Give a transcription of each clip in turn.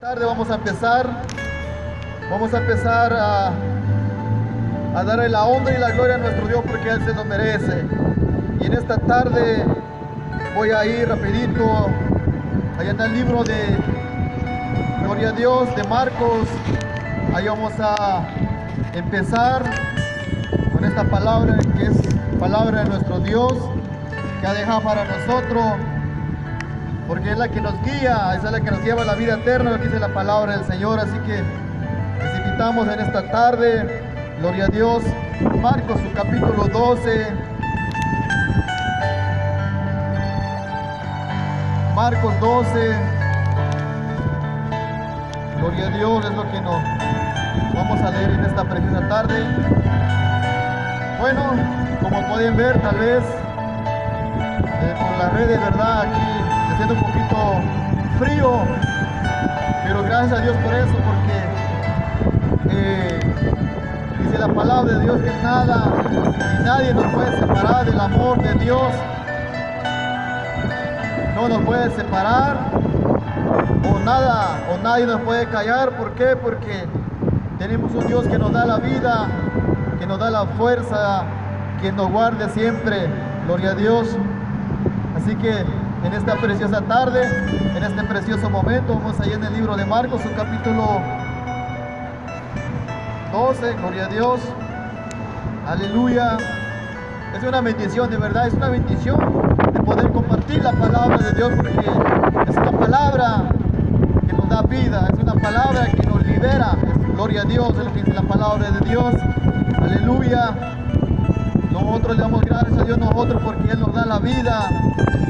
Tarde vamos a empezar a darle la honra y la gloria a nuestro Dios porque Él se lo merece. Y en esta tarde voy a ir rapidito allá en el libro de Gloria a Dios de Marcos. Ahí vamos a empezar con esta palabra que es palabra de nuestro Dios que ha dejado para nosotros, porque es la que nos guía, esa es la que nos lleva a la vida eterna, lo que dice la palabra del Señor. Así que les invitamos en esta tarde, gloria a Dios, Marcos su capítulo 12. Marcos 12, gloria a Dios, es lo que nos vamos a leer en esta preciosa tarde. Bueno, como pueden ver, tal vez por las redes, ¿verdad? Aquí siendo un poquito frío, pero gracias a Dios por eso, porque dice la palabra de Dios que nada y nadie nos puede separar del amor de Dios. No nos puede separar, o nadie nos puede callar. ¿Por qué? Porque tenemos un Dios que nos da la vida, que nos da la fuerza, que nos guarde siempre. Gloria a Dios. Así que en esta preciosa tarde, en este precioso momento, vamos allá en el libro de Marcos, su capítulo 12, gloria a Dios, aleluya. Es una bendición, de verdad, es una bendición de poder compartir la palabra de Dios, porque es una palabra que nos da vida, es una palabra que nos libera. Gloria a Dios, es lo que dice la palabra de Dios, aleluya. Nosotros le damos gracias a Dios porque Él nos da la vida,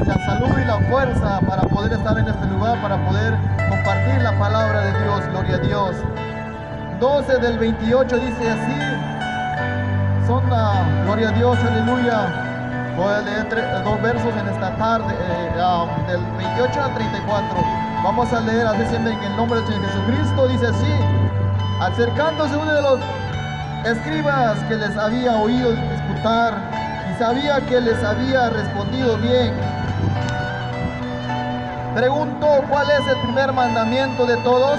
la salud y la fuerza para poder estar en este lugar, para poder compartir la palabra de Dios. Gloria a Dios. 12 del 28 dice así, gloria a Dios, aleluya. Voy a leer dos versos en esta tarde, del 28 al 34. Vamos a leer así siempre en el nombre del Señor Jesucristo. Dice así: acercándose uno de los escribas que les había oído disputar y sabía que les había respondido bien, preguntó: ¿cuál es el primer mandamiento de todos?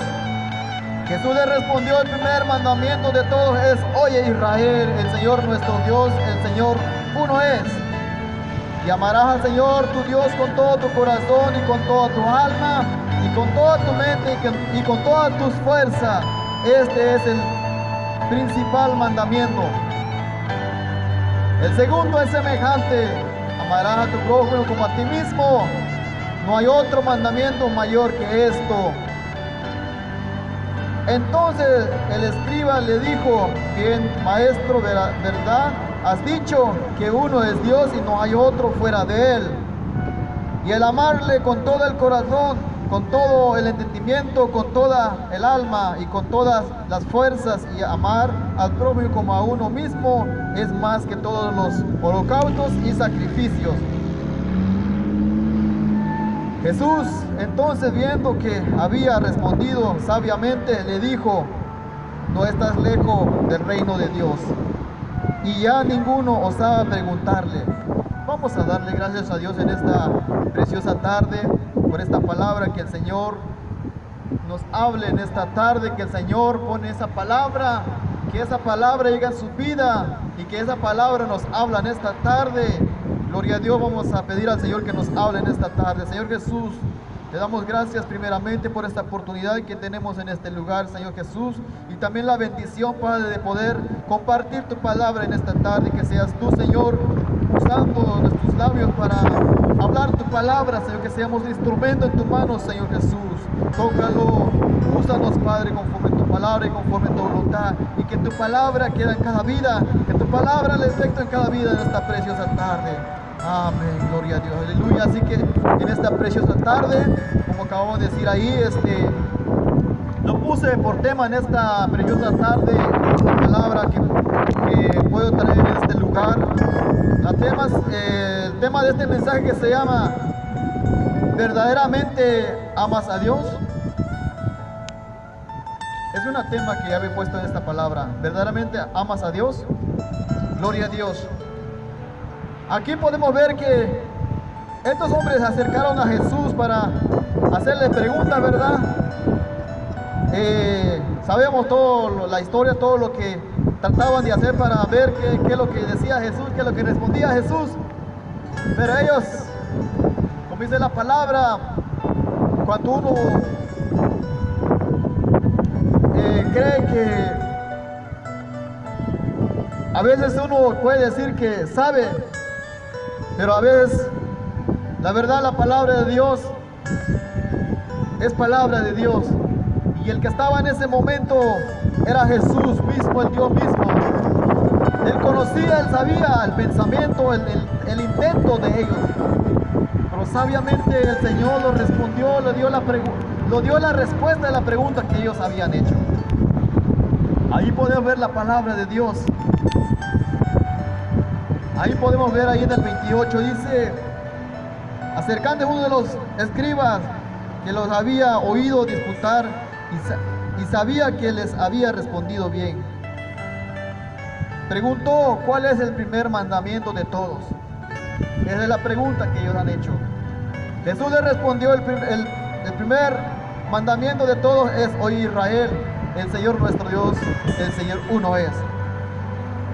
Jesús le respondió: el primer mandamiento de todos es: oye Israel, el Señor nuestro Dios, el Señor uno es. Y amarás al Señor tu Dios con todo tu corazón y con toda tu alma y con toda tu mente y con todas tus fuerzas. Este es el principal mandamiento. El segundo es semejante: amarás a tu prójimo como a ti mismo. No hay otro mandamiento mayor que esto. Entonces el escriba le dijo: bien, maestro, verdad has dicho, que uno es Dios y no hay otro fuera de él. Y el amarle con todo el corazón, con todo el entendimiento, con toda el alma y con todas las fuerzas, y amar al prójimo como a uno mismo, es más que todos los holocaustos y sacrificios. Jesús, entonces, viendo que había respondido sabiamente, le dijo: no estás lejos del reino de Dios. Y ya ninguno osaba preguntarle. Vamos a darle gracias a Dios en esta preciosa tarde por esta palabra, que el Señor nos hable en esta tarde, que el Señor pone esa palabra, que esa palabra llega a su vida y que esa palabra nos habla en esta tarde. Gloria a Dios. Vamos a pedir al Señor que nos hable en esta tarde. Señor Jesús, te damos gracias primeramente por esta oportunidad que tenemos en este lugar, Señor Jesús, y también la bendición, Padre, de poder compartir tu palabra en esta tarde. Que seas tú, Señor, usando nuestros labios para hablar tu palabra, Señor, que seamos instrumento en tu mano, Señor Jesús. Tócalo, úsanos, Padre, conforme tu palabra y conforme tu voluntad, y que tu palabra quede en cada vida, que tu palabra le efecto en cada vida en esta preciosa tarde. Amén, gloria a Dios, aleluya. Así que en esta preciosa tarde, como acabamos de decir ahí, lo puse por tema en esta preciosa tarde, la palabra que puedo traer en este lugar. El tema de este mensaje, que se llama ¿verdaderamente amas a Dios? Es un tema que ya había puesto en esta palabra. ¿Verdaderamente amas a Dios? Gloria a Dios. Aquí podemos ver que estos hombres se acercaron a Jesús para hacerle preguntas, ¿verdad? Sabemos toda la historia, todo lo que trataban de hacer para ver qué es lo que decía Jesús, qué es lo que respondía Jesús. Pero ellos, como dice la palabra, cuando uno cree que a veces uno puede decir que sabe, pero a veces la verdad, la palabra de Dios es palabra de Dios. Y el que estaba en ese momento era Jesús mismo, el Dios mismo. Él conocía, él sabía el pensamiento, el intento de ellos. Pero sabiamente el Señor lo respondió, le dio la respuesta a la pregunta que ellos habían hecho. Ahí podemos ver la palabra de Dios. Ahí podemos ver, ahí en el 28, dice, acercándose uno de los escribas que los había oído disputar y sabía que les había respondido bien. Preguntó, ¿cuál es el primer mandamiento de todos? Esa es la pregunta que ellos han hecho. Jesús le respondió, el primer mandamiento de todos es: oye Israel, el Señor nuestro Dios, el Señor uno es.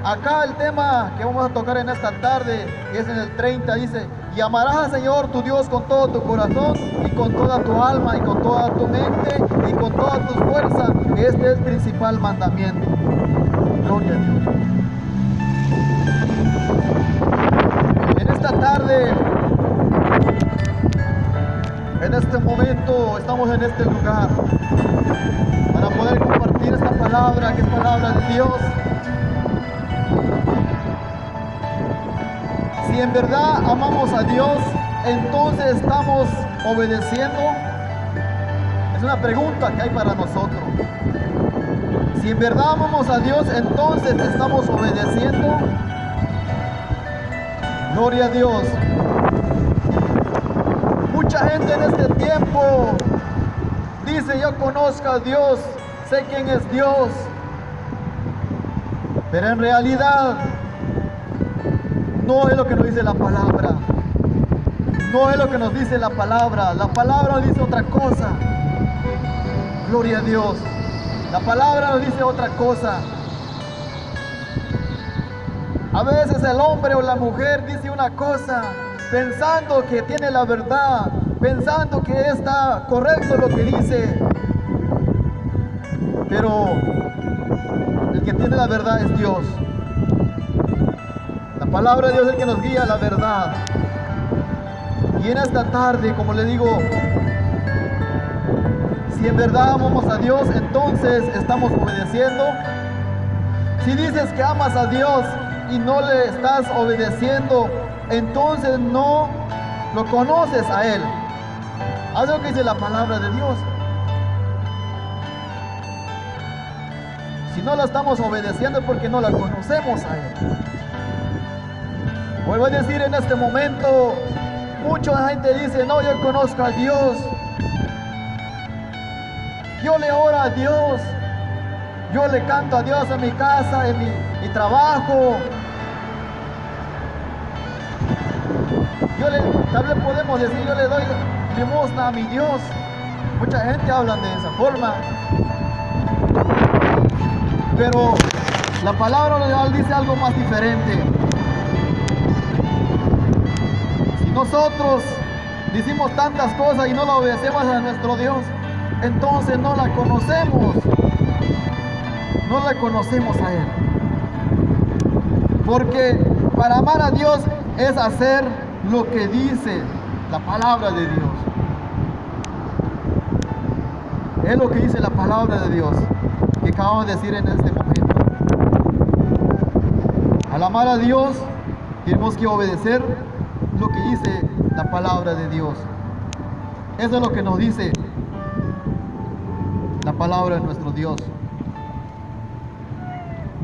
Acá el tema que vamos a tocar en esta tarde es en el 30, dice: y amarás al Señor tu Dios con todo tu corazón y con toda tu alma y con toda tu mente y con todas tus fuerzas. Este es el principal mandamiento. Gloria a Dios. En esta tarde, en este momento, estamos en este lugar para poder compartir esta palabra, que es palabra de Dios. Si en verdad amamos a Dios, entonces estamos obedeciendo. Es una pregunta que hay para nosotros. Si en verdad amamos a Dios, entonces estamos obedeciendo. Gloria a Dios. Mucha gente en este tiempo dice: yo conozco a Dios, sé quién es Dios. Pero en realidad no es lo que nos dice la palabra. No es lo que nos dice la palabra. La palabra nos dice otra cosa. Gloria a Dios. La palabra nos dice otra cosa. A veces el hombre o la mujer dice una cosa pensando que tiene la verdad, pensando que está correcto lo que dice. Pero el que tiene la verdad es Dios. La palabra de Dios es el que nos guía a la verdad. Y en esta tarde, como le digo, si en verdad amamos a Dios, entonces estamos obedeciendo. Si dices que amas a Dios y no le estás obedeciendo, entonces no lo conoces a Él. Haz lo que dice la palabra de Dios. Si no la estamos obedeciendo es porque no la conocemos a Él. Vuelvo a decir, en este momento mucha gente dice: no, yo conozco a Dios, yo le oro a Dios, yo le canto a Dios en mi casa, en mi trabajo, tal vez podemos decir: yo le doy limosna a mi Dios. Mucha gente habla de esa forma, pero la palabra de Dios dice algo más diferente. Nosotros decimos tantas cosas y no la obedecemos a nuestro Dios, entonces no la conocemos. No la conocemos a Él. Porque para amar a Dios es hacer lo que dice la palabra de Dios. Es lo que dice la palabra de Dios que acabamos de decir en este momento. Al amar a Dios tenemos que obedecer lo que dice la palabra de Dios. Eso es lo que nos dice la palabra de nuestro Dios.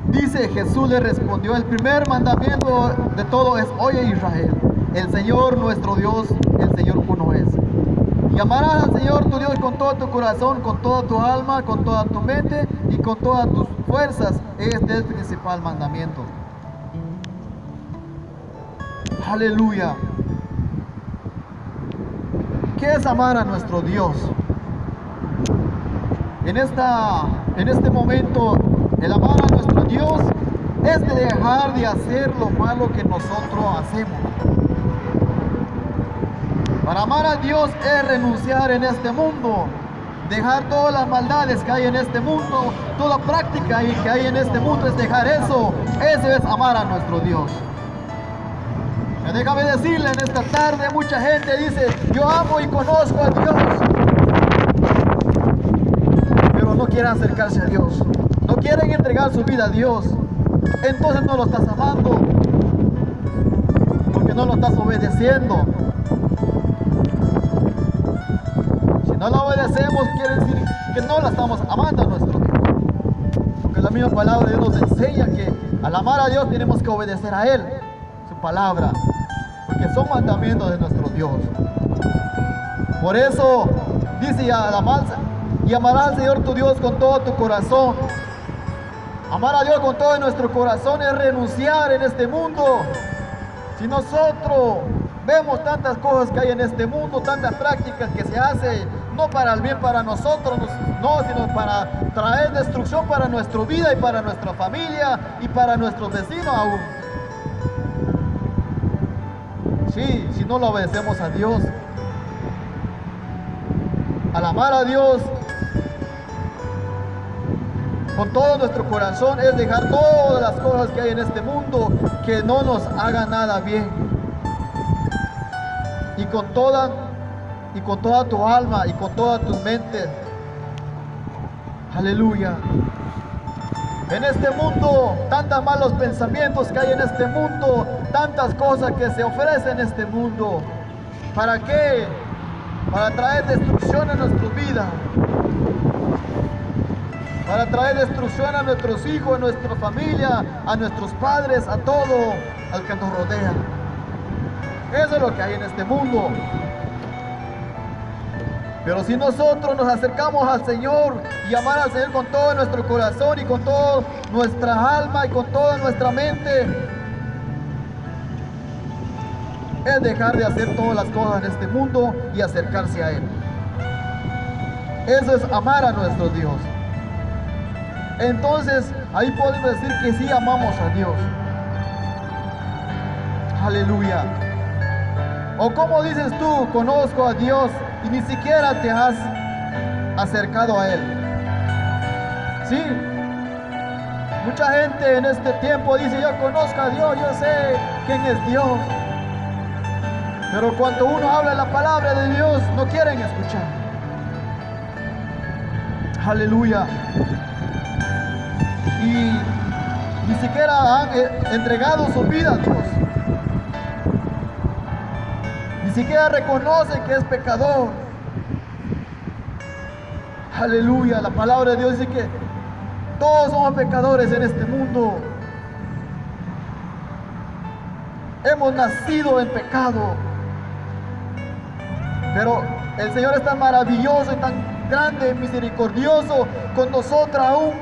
Dice: Jesús le respondió: el primer mandamiento de todo es: oye Israel, el Señor nuestro Dios, el Señor uno es. Y amarás al Señor tu Dios con todo tu corazón, con toda tu alma, con toda tu mente y con todas tus fuerzas. Este es el principal mandamiento. Aleluya. ¿Qué es amar a nuestro Dios? en este momento, el amar a nuestro Dios es de dejar de hacer lo malo que nosotros hacemos. Para amar a Dios es renunciar en este mundo, dejar todas las maldades que hay en este mundo, toda práctica que hay en este mundo, es dejar eso. Eso es amar a nuestro Dios. Déjame decirle, en esta tarde mucha gente dice: yo amo y conozco a Dios, pero no quieren acercarse a Dios, no quieren entregar su vida a Dios. Entonces no lo estás amando, porque no lo estás obedeciendo. Si no lo obedecemos, quiere decir que no la estamos amando a nuestro Dios, porque la misma palabra de Dios nos enseña que al amar a Dios tenemos que obedecer a Él, su palabra, porque son mandamientos de nuestro Dios. Por eso dice: y amarás al Señor tu Dios con todo tu corazón. Amar a Dios con todo nuestro corazón es renunciar en este mundo. Si nosotros vemos tantas cosas que hay en este mundo, tantas prácticas que se hacen, no para el bien para nosotros, no, sino para traer destrucción para nuestra vida y para nuestra familia y para nuestros vecinos aún. Sí, si no lo obedecemos a Dios. Al amar a Dios con todo nuestro corazón es dejar todas las cosas que hay en este mundo que no nos hagan nada bien. Y con toda tu alma y con toda tu mente. Aleluya. En este mundo, tantos malos pensamientos que hay en este mundo, tantas cosas que se ofrecen en este mundo. ¿Para qué? Para traer destrucción a nuestra vida, para traer destrucción a nuestros hijos, a nuestra familia, a nuestros padres, a todo al que nos rodea. Eso es lo que hay en este mundo. Pero si nosotros nos acercamos al Señor y amar al Señor con todo nuestro corazón y con toda nuestra alma y con toda nuestra mente, es dejar de hacer todas las cosas en este mundo y acercarse a Él. Eso es amar a nuestro Dios. Entonces, ahí podemos decir que sí amamos a Dios. Aleluya. O como dices tú: conozco a Dios, y ni siquiera te has acercado a Él. Sí. Mucha gente en este tiempo dice: yo conozco a Dios, yo sé quién es Dios. Pero cuando uno habla la palabra de Dios, no quieren escuchar. Aleluya. Y ni siquiera han entregado su vida a Dios. Ni siquiera reconocen que es pecador. Aleluya. La palabra de Dios dice que todos somos pecadores en este mundo. Hemos nacido en pecado. Pero el Señor es tan maravilloso y tan grande y misericordioso con nosotros aún.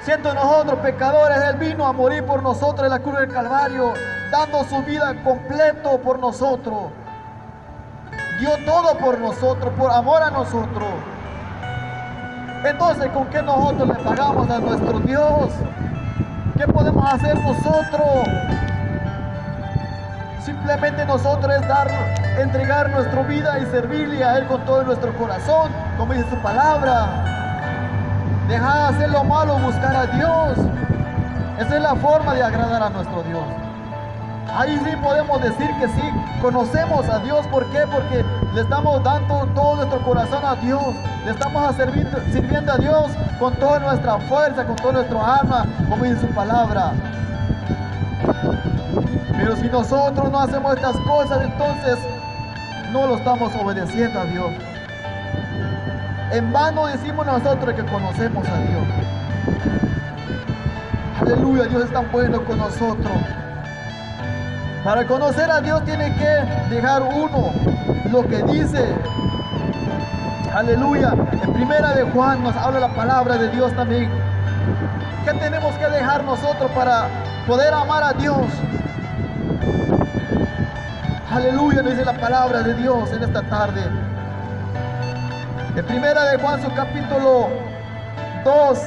Siendo nosotros pecadores, Él vino a morir por nosotros en la cruz del Calvario, dando su vida completo por nosotros. Dio todo por nosotros, por amor a nosotros. Entonces, ¿con qué nosotros le pagamos a nuestro Dios? ¿Qué podemos hacer nosotros? Simplemente nosotros es entregar nuestra vida y servirle a Él con todo nuestro corazón, como dice su palabra. Dejar de hacer lo malo, buscar a Dios. Esa es la forma de agradar a nuestro Dios. Ahí sí podemos decir que sí, conocemos a Dios. ¿Por qué? Porque le estamos dando todo nuestro corazón a Dios. Le estamos sirviendo a Dios con toda nuestra fuerza, con toda nuestra alma, como dice su palabra. Pero si nosotros no hacemos estas cosas, entonces no lo estamos obedeciendo a Dios. En vano decimos nosotros que conocemos a Dios. Aleluya, Dios es tan bueno con nosotros. Para conocer a Dios tiene que dejar uno lo que dice. Aleluya. En primera de Juan nos habla la palabra de Dios también. ¿Qué tenemos que dejar nosotros para poder amar a Dios? Aleluya, nos dice la palabra de Dios en esta tarde. En primera de Juan, su capítulo 2,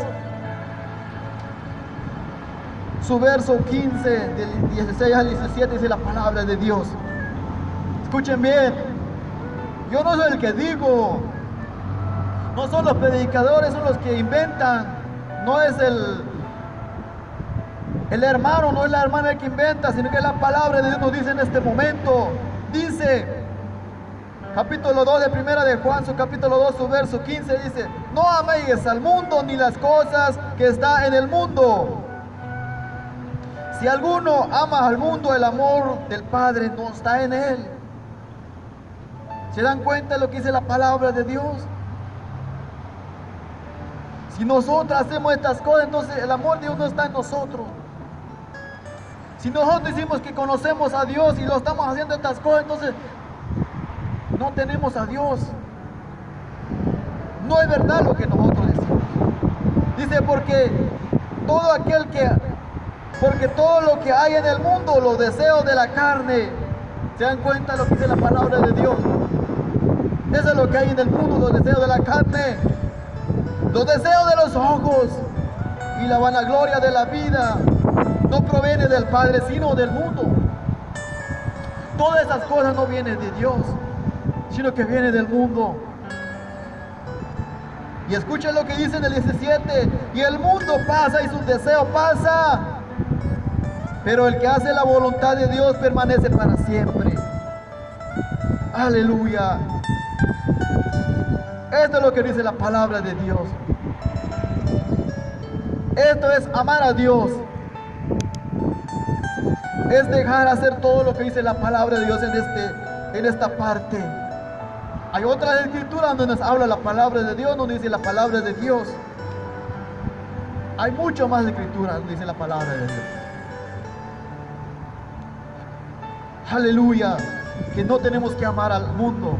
su verso 15, del 16 al 17, dice la palabra de Dios. Escuchen bien, yo no soy el que digo, no son los predicadores, son los que inventan, no es el hermano, no es la hermana el que inventa, sino que la palabra de Dios nos dice en este momento. Dice, capítulo 2 de primera de Juan, su capítulo 2, su verso 15, dice: no améis al mundo ni las cosas que está en el mundo. Si alguno ama al mundo, el amor del Padre no está en él. ¿Se dan cuenta de lo que dice la palabra de Dios? Si nosotros hacemos estas cosas, entonces el amor de Dios no está en nosotros. Si nosotros decimos que conocemos a Dios y lo estamos haciendo estas cosas, entonces no tenemos a Dios. No es verdad lo que nosotros decimos. Dice, porque todo lo que hay en el mundo, los deseos de la carne, ¿se dan cuenta de lo que dice la palabra de Dios? Eso es lo que hay en el mundo, los deseos de la carne, los deseos de los ojos y la vanagloria de la vida, no proviene del Padre, sino del mundo. Todas esas cosas no vienen de Dios, sino que vienen del mundo. Y escuchen lo que dice en el 17: y el mundo pasa y sus deseos pasan, pero el que hace la voluntad de Dios permanece para siempre. Aleluya. Esto es lo que dice la palabra de Dios. Esto es amar a Dios. Es dejar hacer todo lo que dice la palabra de Dios en esta parte. Hay otras escrituras donde nos habla la palabra de Dios, donde dice la palabra de Dios. Hay mucho más escrituras donde dice la palabra de Dios. Aleluya. Que no tenemos que amar al mundo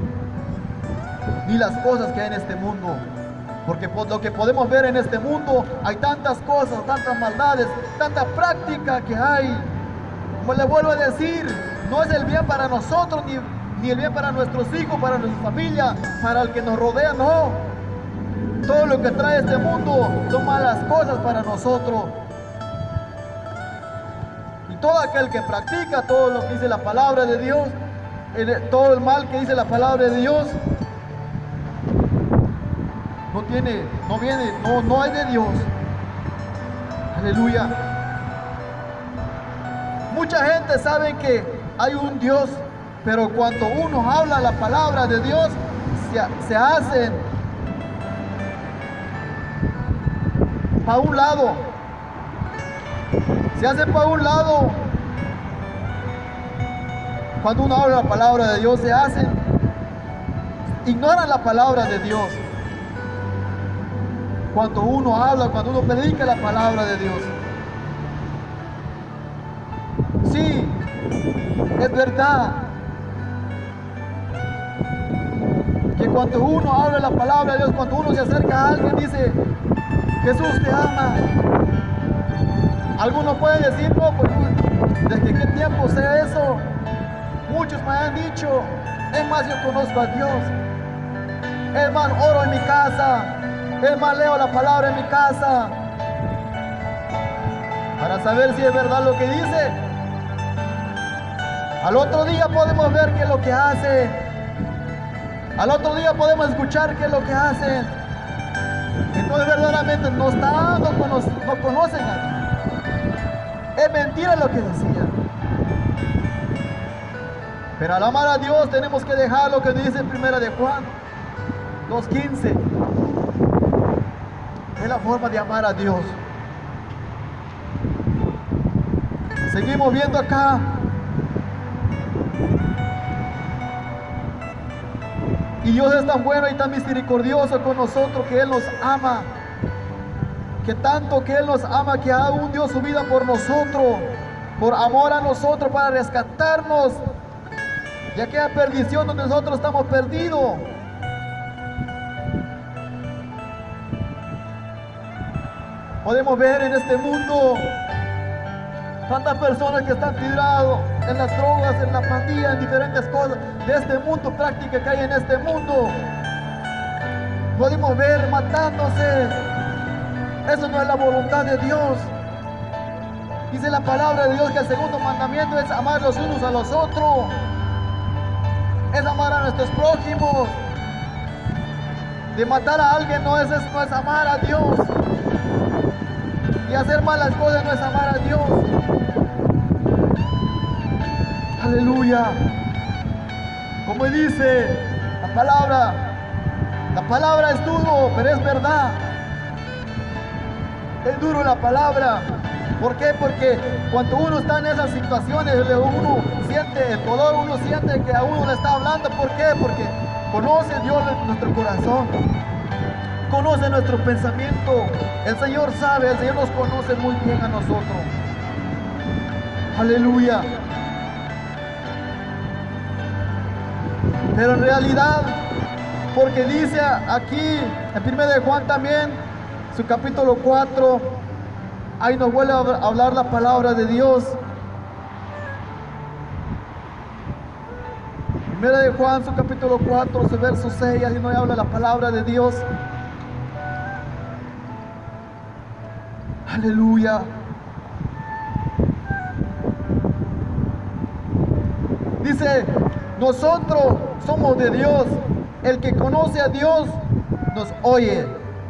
ni las cosas que hay en este mundo, porque por lo que podemos ver en este mundo hay tantas cosas, tantas maldades, tanta práctica que hay. Como les vuelvo a decir, no es el bien para nosotros, ni el bien para nuestros hijos, para nuestra familia, para el que nos rodea, no. Todo lo que trae este mundo son malas cosas para nosotros. Y todo aquel que practica todo lo que dice la palabra de Dios, todo el mal que dice la palabra de Dios, no es de Dios. Aleluya. Mucha gente sabe que hay un Dios, pero cuando uno habla la palabra de Dios, se hacen para un lado. Se hacen para un lado. Cuando uno habla la palabra de Dios, ignoran la palabra de Dios. Cuando uno habla, cuando uno predica la palabra de Dios. Sí, es verdad que cuando uno habla la palabra de Dios, cuando uno se acerca a alguien, dice: Jesús te ama. Algunos pueden decir: no, pues ¿desde qué tiempo sé eso? Muchos me han dicho. Es más, yo conozco a Dios. Es más, oro en mi casa. Es más, leo la palabra en mi casa para saber si es verdad lo que dice. Al otro día podemos ver qué es lo que hace. Al otro día podemos escuchar qué es lo que hacen. Entonces verdaderamente no conocen a Dios. Es mentira lo que decían. Pero al amar a Dios tenemos que dejar lo que dice en primera de Juan 2:15. Es la forma de amar a Dios. Seguimos viendo acá. Y Dios es tan bueno y tan misericordioso con nosotros, que Él nos ama. Que tanto que Él nos ama, que aún dio su vida por nosotros, por amor a nosotros, para rescatarnos de aquella perdición donde nosotros estamos perdidos. Podemos ver en este mundo tantas personas que están tiradas en las drogas, en la pandilla, en diferentes cosas de este mundo, práctica que hay en este mundo. podemos ver matándose. Eso no es la voluntad de Dios. Dice la palabra de Dios que el segundo mandamiento es amar los unos a los otros, es amar a nuestros prójimos. De matar a alguien no es amar a Dios. Y hacer malas cosas no es amar a Dios. Aleluya. Como dice la palabra es duro, pero es verdad. Es duro la palabra. ¿Por qué? Porque cuando uno está en esas situaciones, uno siente el dolor, uno siente que a uno le está hablando. ¿Por qué? Porque conoce Dios nuestro corazón, conoce nuestro pensamiento. El Señor sabe, el Señor nos conoce muy bien a nosotros. Aleluya. Pero en realidad, porque dice aquí en 1 de Juan también, su capítulo 4, ahí nos vuelve a hablar la palabra de Dios. 1 de Juan, su capítulo 4, su verso 6, ahí nos habla la palabra de Dios. Aleluya. Dice, nosotros somos de Dios. El que conoce a Dios nos oye.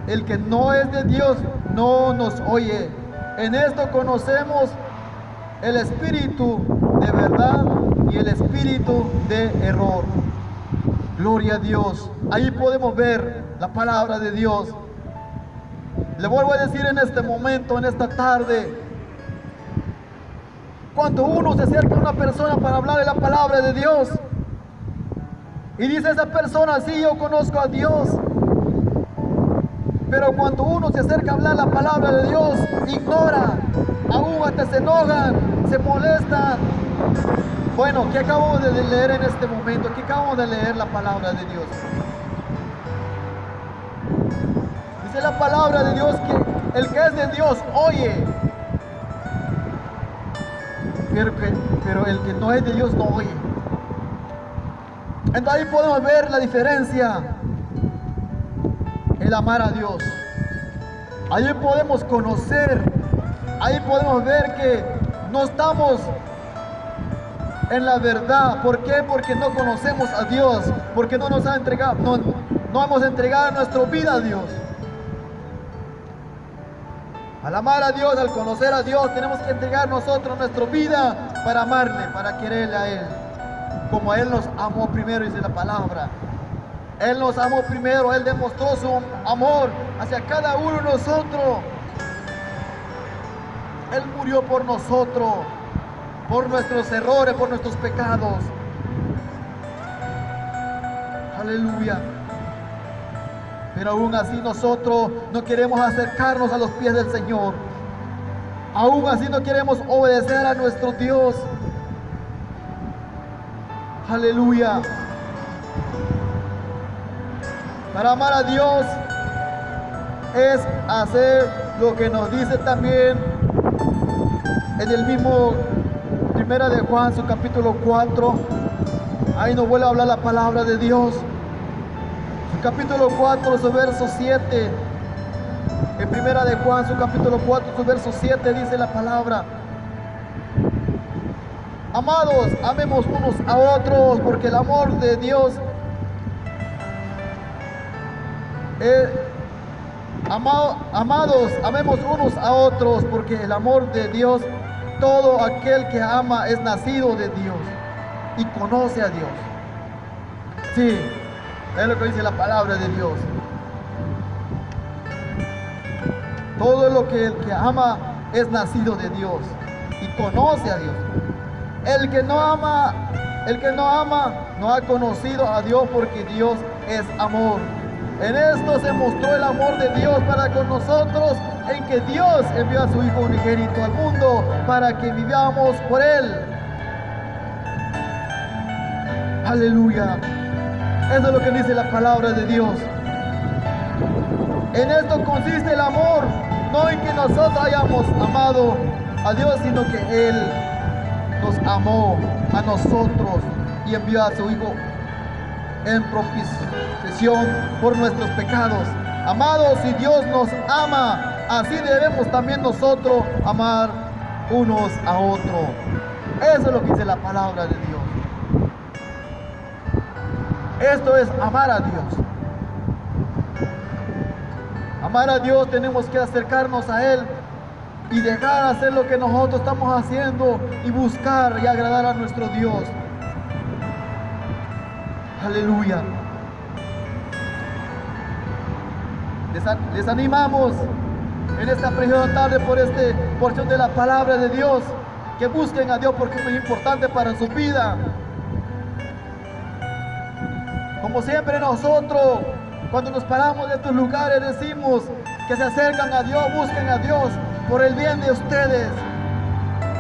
El que no es de Dios no nos oye. En esto conocemos el espíritu de verdad y el espíritu de error. Gloria a Dios. Ahí podemos ver la palabra de Dios. Le vuelvo a decir en este momento, en esta tarde, cuando uno se acerca a una persona para hablarle la palabra de Dios y dice esa persona, sí, yo conozco a Dios, pero cuando uno se acerca a hablar la palabra de Dios, ignora, aún hasta se enojan, se molestan. Bueno, ¿qué acabamos de leer en este momento? Aquí acabamos de leer la palabra de Dios. Dice la palabra de Dios que el que es de Dios oye, pero el que no es de Dios no oye. Entonces ahí podemos ver la diferencia. El amar a Dios. Ahí podemos conocer, ahí podemos ver que no estamos en la verdad. ¿Por qué? Porque no conocemos a Dios, porque no nos ha entregado, no hemos entregado nuestra vida a Dios. Al amar a Dios, al conocer a Dios, tenemos que entregar nosotros nuestra vida para amarle, para quererle a Él, como Él nos amó primero, dice la palabra. Él nos amó primero, Él demostró su amor hacia cada uno de nosotros. Él murió por nosotros, por nuestros errores, por nuestros pecados. Aleluya. Pero aún así nosotros no queremos acercarnos a los pies del Señor. Aún así no queremos obedecer a nuestro Dios. Aleluya. Para amar a Dios es hacer lo que nos dice también en el mismo 1 de Juan, su capítulo 4. Ahí nos vuelve a hablar la palabra de Dios. Su capítulo 4, su verso 7. En 1 de Juan, su capítulo 4, su verso 7 dice la palabra: amados, amemos unos a otros, porque el amor de Dios amados, amemos unos a otros, porque el amor de Dios, todo aquel que ama es nacido de Dios y conoce a Dios. Sí, es lo que dice la palabra de Dios. Todo lo que el que ama es nacido de Dios y conoce a Dios. El que no ama no ha conocido a Dios, porque Dios es amor. En esto se mostró el amor de Dios para con nosotros, en que Dios envió a su Hijo unigénito al mundo para que vivamos por Él. Aleluya. Eso es lo que dice la palabra de Dios. En esto consiste el amor, no en que nosotros hayamos amado a Dios, sino que Él nos amó a nosotros y envió a su Hijo en propiciación por nuestros pecados. Amados, si Dios nos ama, así debemos también nosotros amar unos a otros. Eso es lo que dice la palabra de Dios. Esto es amar a Dios. Amar a Dios, tenemos que acercarnos a Él y dejar hacer lo que nosotros estamos haciendo y buscar y agradar a nuestro Dios. Aleluya. Les animamos en esta preciosa tarde por esta porción de la palabra de Dios, que busquen a Dios porque es muy importante para su vida. Como siempre nosotros, cuando nos paramos de estos lugares, decimos que se acercan a Dios, busquen a Dios por el bien de ustedes.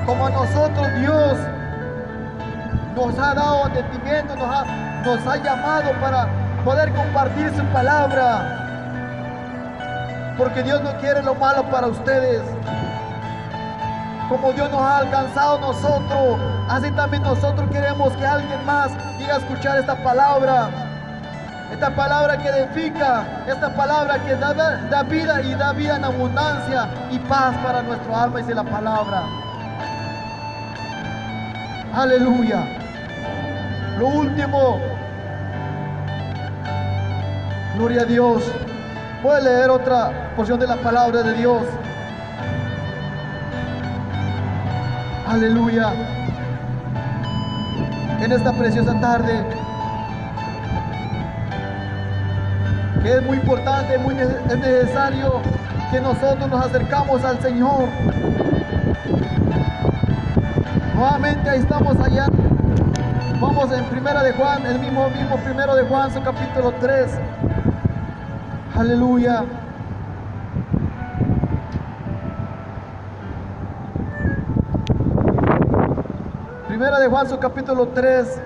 Como a nosotros Dios nos ha dado entendimiento, nos ha llamado para poder compartir su palabra. Porque Dios no quiere lo malo para ustedes. Como Dios nos ha alcanzado a nosotros, así también nosotros queremos que alguien más llegue a escuchar esta palabra. Esta palabra que edifica, esta palabra que da vida y da vida en abundancia y paz para nuestro alma, dice la palabra. Aleluya. Lo último, gloria a Dios. Voy a leer otra porción de la palabra de Dios. Aleluya. En esta preciosa tarde, que es muy importante, es necesario que nosotros nos acercamos al Señor. Nuevamente ahí estamos allá. Vamos en Primera de Juan, el mismo Primero de Juan, su capítulo 3. Aleluya. Primera de Juan, su capítulo 3.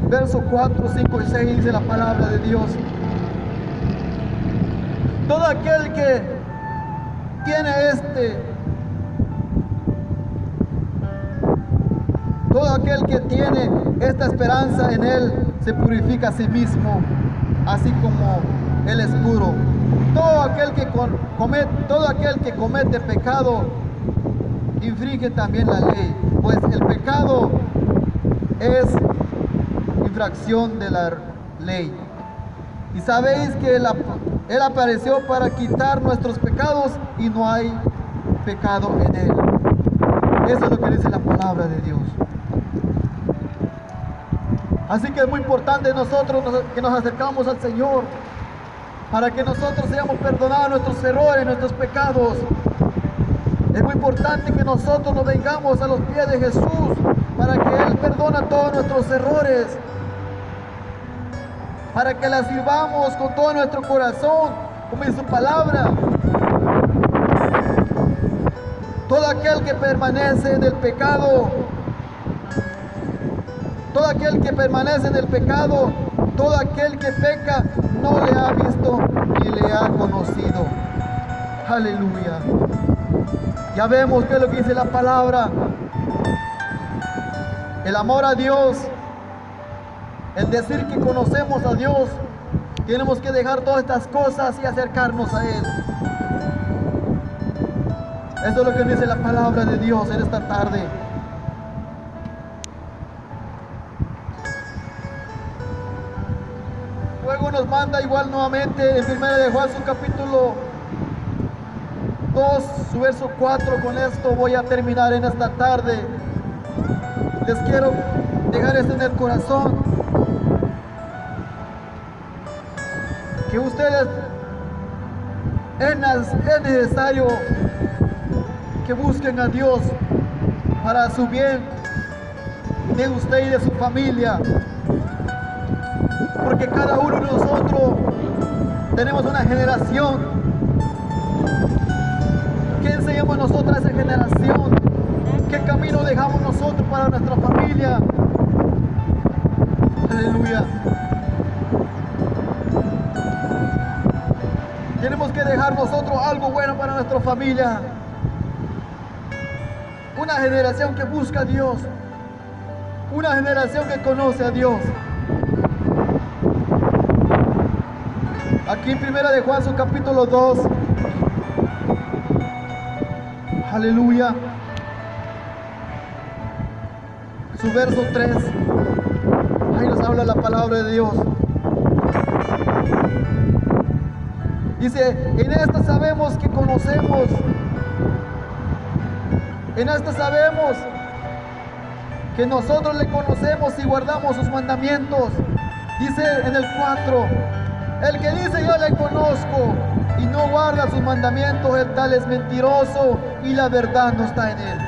Versos 4, 5 y 6 dice la palabra de Dios. Todo aquel que tiene esta esperanza en Él se purifica a sí mismo, así como Él es puro. Todo aquel que comete pecado infringe también la ley, pues el pecado es infracción de la ley. Y sabéis que Él apareció para quitar nuestros pecados y no hay pecado en Él. Eso es lo que dice la palabra de Dios. Así que es muy importante nosotros que nos acercamos al Señor para que nosotros seamos perdonados nuestros errores, nuestros pecados. Es muy importante que nosotros nos vengamos a los pies de Jesús para que Él perdone todos nuestros errores, para que la sirvamos con todo nuestro corazón, como dice su palabra. Todo aquel que permanece en el pecado, todo aquel que permanece en el pecado, todo aquel que peca, no le ha visto ni le ha conocido. Aleluya. Ya vemos qué es lo que dice la palabra. El amor a Dios, el decir que conocemos a Dios, tenemos que dejar todas estas cosas y acercarnos a Él. Eso es lo que dice la palabra de Dios en esta tarde. Luego nos manda igual nuevamente en 1 de Juan, su capítulo 2, su verso 4. Con esto voy a terminar en esta tarde. Les quiero dejar esto en el corazón, que ustedes es necesario que busquen a Dios para su bien de usted y de su familia, porque cada uno de nosotros tenemos una generación. ¿Qué enseñamos nosotros a esa generación? ¿Qué camino dejamos nosotros para nuestra familia? Aleluya. Tenemos que dejar nosotros algo bueno para nuestra familia. Una generación que busca a Dios. Una generación que conoce a Dios. Aquí en Primera de Juan, su capítulo 2. Aleluya. Su verso 3. Ahí nos habla la palabra de Dios. Dice, en esta sabemos que conocemos. En esta sabemos que nosotros le conocemos y guardamos sus mandamientos. Dice en el 4, el que dice yo le conozco y no guarda sus mandamientos, el tal es mentiroso y la verdad no está en él.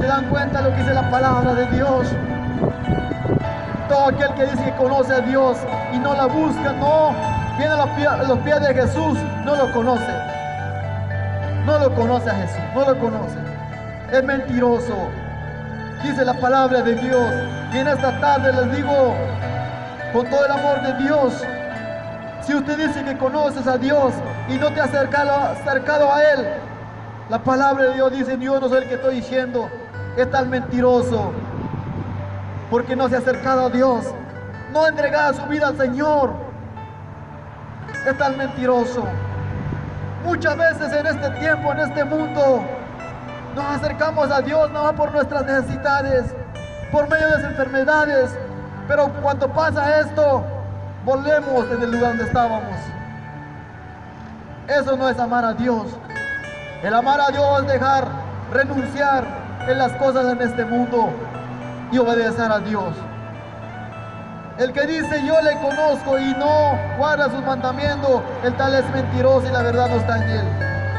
¿Se dan cuenta lo que dice la palabra de Dios? Todo aquel que dice que conoce a Dios y no la busca, no viene a los pies de Jesús, no lo conoce. No lo conoce a Jesús, no lo conoce. Es mentiroso. Dice la palabra de Dios. Y en esta tarde les digo, con todo el amor de Dios, si usted dice que conoces a Dios y no te has acercado a Él, la palabra de Dios dice, yo no soy el que estoy diciendo, es tan mentiroso, porque no se ha acercado a Dios, no ha entregado su vida al Señor, es tan mentiroso. Muchas veces en este tiempo, en este mundo, nos acercamos a Dios no más por nuestras necesidades, por medio de las enfermedades, pero cuando pasa esto, volvemos en el lugar donde estábamos. Eso no es amar a Dios. El amar a Dios es dejar, renunciar en las cosas en este mundo y obedecer a Dios. El que dice yo le conozco y no guarda sus mandamientos, el tal es mentiroso y la verdad no está en él.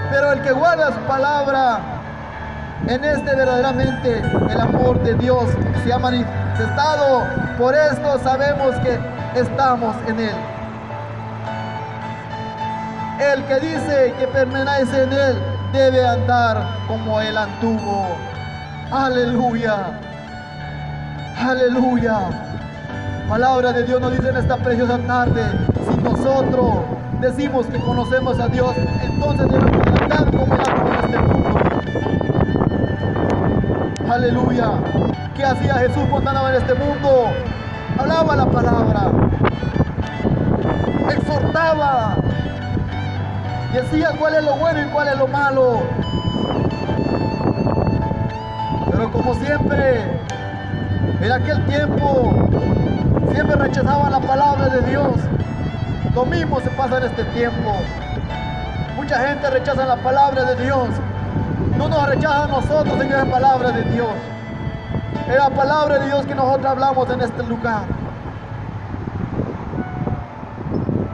Pero el que guarda su palabra, en este verdaderamente el amor de Dios se ha manifestado. Por esto sabemos que estamos en él. El que dice que permanece en él debe andar como él anduvo. Aleluya. Aleluya. Palabra de Dios nos dice en esta preciosa tarde, si nosotros decimos que conocemos a Dios, entonces debemos andar como él anduvo en este mundo. Aleluya. ¿Qué hacía Jesús cuando andaba en este mundo? Hablaba la palabra, exhortaba, decía cuál es lo bueno y cuál es lo malo. Pero como siempre, en aquel tiempo, siempre rechazaban la palabra de Dios. Lo mismo se pasa en este tiempo. Mucha gente rechaza la palabra de Dios. No nos rechaza a nosotros en la palabra de Dios. Es la palabra de Dios que nosotros hablamos en este lugar.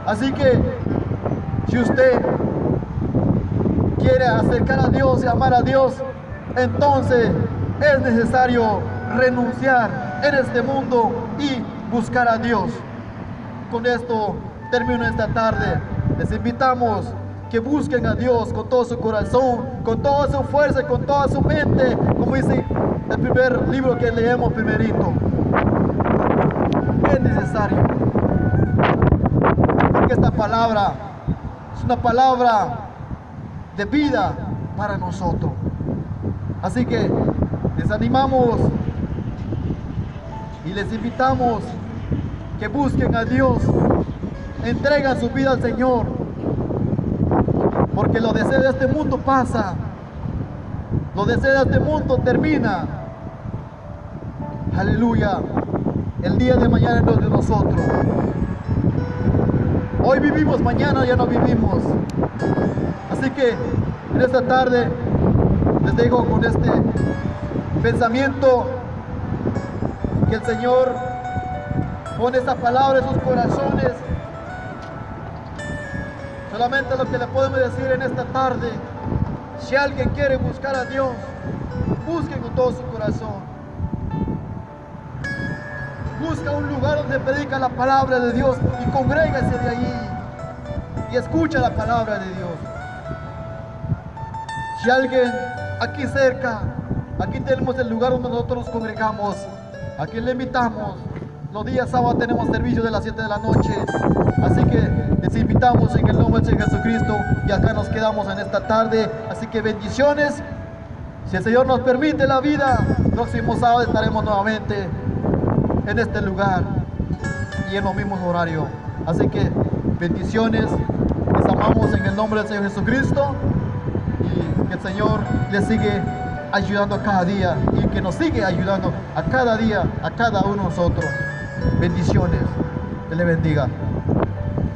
Así que, si usted quiere acercar a Dios y amar a Dios, entonces es necesario renunciar en este mundo y buscar a Dios. Con esto termino esta tarde. Les invitamos que busquen a Dios con todo su corazón, con toda su fuerza, con toda su mente, como dice el primer libro que leemos primerito. Es necesario, porque esta palabra es una palabra de vida para nosotros. Así que les animamos y les invitamos que busquen a Dios, entreguen su vida al Señor, porque los deseos de este mundo pasan, los deseos de este mundo terminan. Aleluya. El día de mañana no es de nosotros. Hoy vivimos, mañana ya no vivimos. Así que en esta tarde les dejo con este pensamiento, que el Señor pone esta palabra en sus corazones. Solamente lo que le podemos decir en esta tarde, si alguien quiere buscar a Dios, busquen con todo su corazón. Busca un lugar donde predica la palabra de Dios y congrégase de allí y escucha la palabra de Dios. Si alguien aquí cerca, aquí tenemos el lugar donde nosotros nos congregamos, aquí le invitamos. Los días sábados tenemos servicio de las 7 de la noche, así que les invitamos en el nombre de Jesucristo y acá nos quedamos en esta tarde. Así que bendiciones. Si el Señor nos permite la vida, próximo sábado estaremos nuevamente en este lugar y en los mismos horarios. Así que bendiciones, les amamos en el nombre del Señor Jesucristo, y que el Señor les sigue ayudando cada día y que nos sigue ayudando a cada día, a cada uno de nosotros. Bendiciones, que le bendiga.